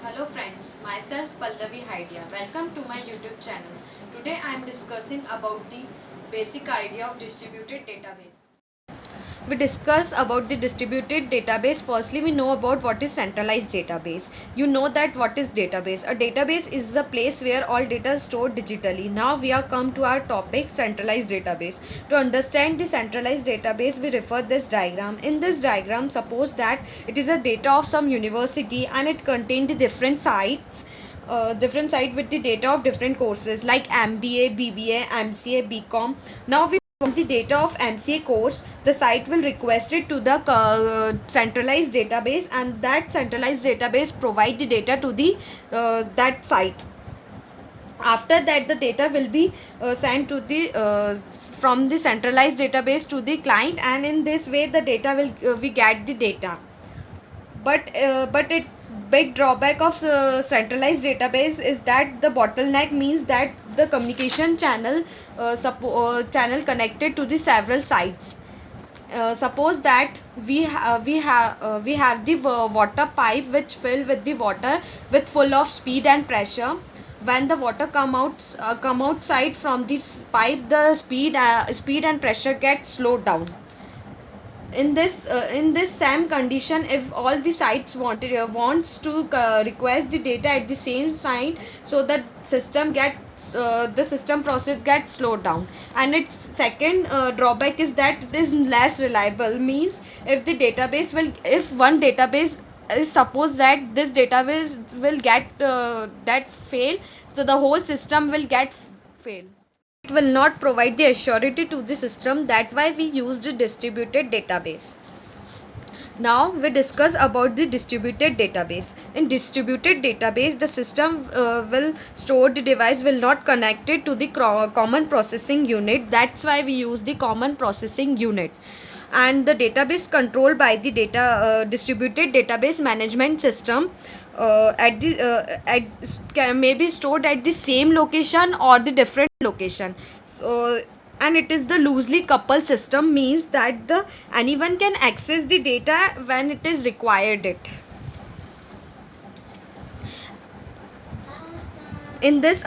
Hello friends, myself Pallavi Haidia. Welcome to my YouTube channel. Today I am discussing about the basic idea of distributed database. We discuss about the distributed database. Firstly, we know about what is centralized database. You know that what is database. A database is the place where all data is stored digitally. Now we are come to our topic, centralized database. To understand the centralized database, we refer this diagram. In this diagram, suppose that it is a data of some university and it contains the different site with the data of different courses like MBA, BBA, MCA, BCom. Now we want the data of MCA course. The site will request it to the centralized database, and that centralized database provide the data to the that site. After that, the data will be sent to the from the centralized database to the client, and in this way the data will we get the data. But it big drawback of centralized database is that the bottleneck means that the communication channel connected to the several sites. Suppose that we have the water pipe which fill with the water with full of speed and pressure. When the water come outside from this pipe, the speed and pressure get slowed down. In this same condition, if all the sites wants to request the data at the same site, so that the system process gets slowed down. And its second drawback is that it is less reliable. Means if one database is suppose that this database will get that fail, so the whole system will get fail. It will not provide the assurity to the system. That's why we use the distributed database. Now we discuss about the distributed database. In distributed database, the system will store the device will not connect it to the common processing unit. That's why we use the common processing unit. And the database controlled by the data distributed database management system can may be stored at the same location or the different location. So, and it is the loosely coupled system, means that the anyone can access the data when it is required it. In this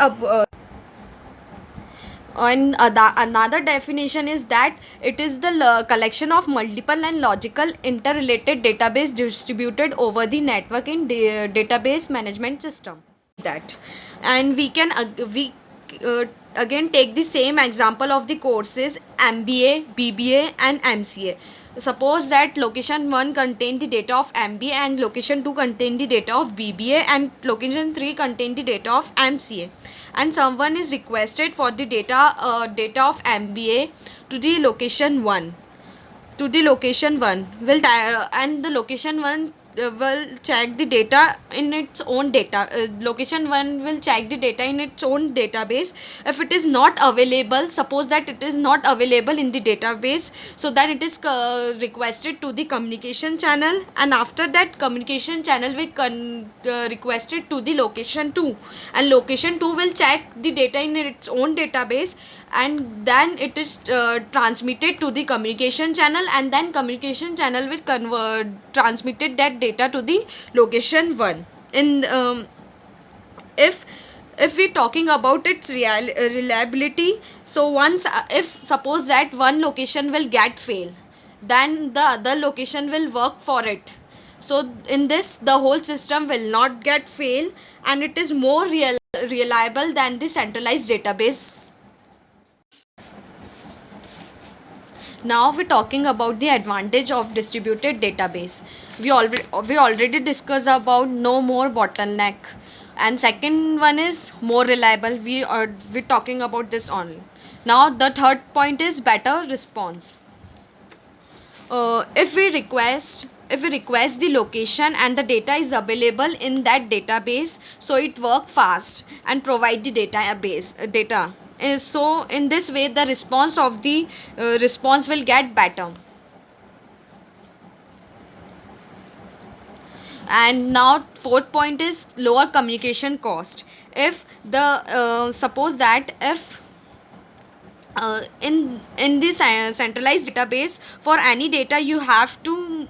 and another definition is that it is the collection of multiple and logical interrelated database distributed over the network in database management system. That, and we again take the same example of the courses MBA, BBA and MCA. Suppose that location 1 contain the data of MBA and location 2 contain the data of BBA and location 3 contain the data of MCA, and someone is requested for the data of MBA to the location 1. The location 1 will and the location 1 will check the data in its own data location 1 will check the data in its own database. If it is not available, suppose that it is not available in the database, so then it is requested to the communication channel, and after that communication channel will request it to the location 2, and location 2 will check the data in its own database, and then it is transmitted to the communication channel, and then communication channel will convert transmitted that data to the location 1. In if we talking about its reliability, so once if suppose that one location will get fail, then the other location will work for it. So in this, the whole system will not get fail, and it is more reliable than the centralized database. Now we're talking about the advantage of distributed database. We already discussed about no more bottleneck, and second one is more reliable. We're talking about this only. Now the third point is better response. If we request the location and the data is available in that database, so it work fast and provide the data. So in this way the response will get better. And now fourth point is lower communication cost. If the suppose that In this centralized database, for any data you have to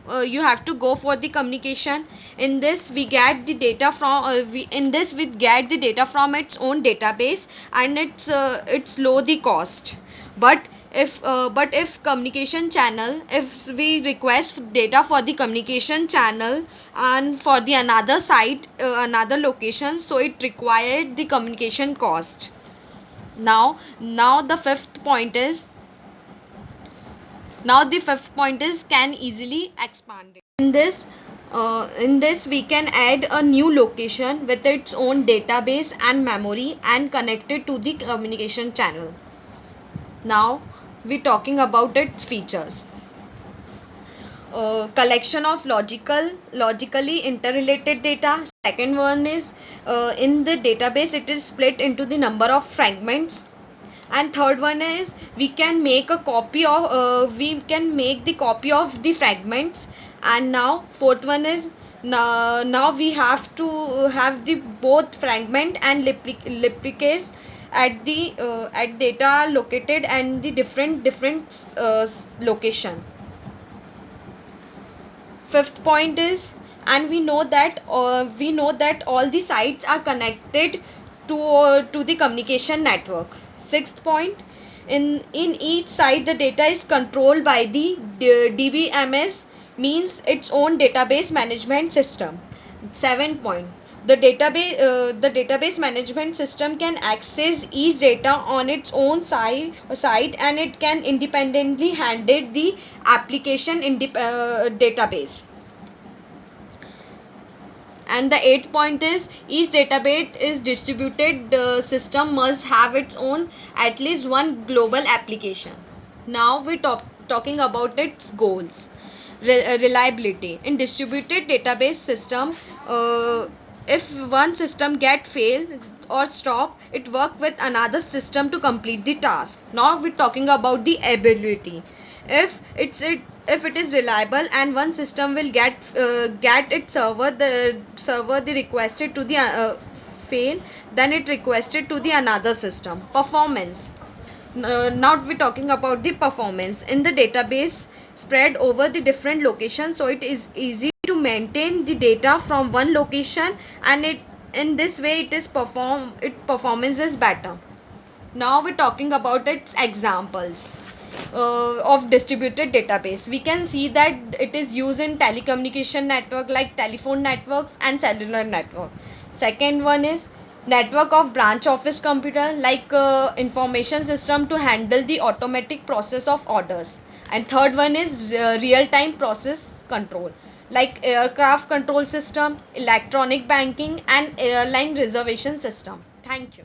go for the communication. In this we get the data from in this we get the data from its own database, and it's low the cost. But if communication channel, if we request data for the communication channel and for the another site, another location, so it required the communication cost. Now the fifth point is, can easily expand it. In this we can add a new location with its own database and memory and connect it to the communication channel. Now we're talking about its features. Collection of logically interrelated data. Second one is, in the database it is split into the number of fragments. And third one is, we can make the copy of the fragments. And now fourth one is, now we have to have the both fragment and replicas at the at data located and the different location. Fifth point is, and we know that all the sites are connected to the communication network. Sixth point, in each site the data is controlled by the DBMS, means its own database management system. Seventh point, the database management system can access each data on its own site, and it can independently handle the application in database. And the eighth point is, each database is distributed system must have its own at least one global application. Now we talking about its goals. Reliability in distributed database system, if one system get fail or stop, it work with another system to complete the task. Now we're talking about the ability. If it is reliable and one system will get its server the requested to the fail, then it requested to the another system. Performance. Now we're talking about the performance in the database spread over the different locations, so it is easy to maintain the data from one location, and it in this way it performance is better. Now we're talking about its examples of distributed database. We can see that it is used in telecommunication network like telephone networks and cellular network. Second one is network of branch office computer, like information system to handle the automatic process of orders. And third one is real time process control, like aircraft control system, electronic banking, and airline reservation system. Thank you.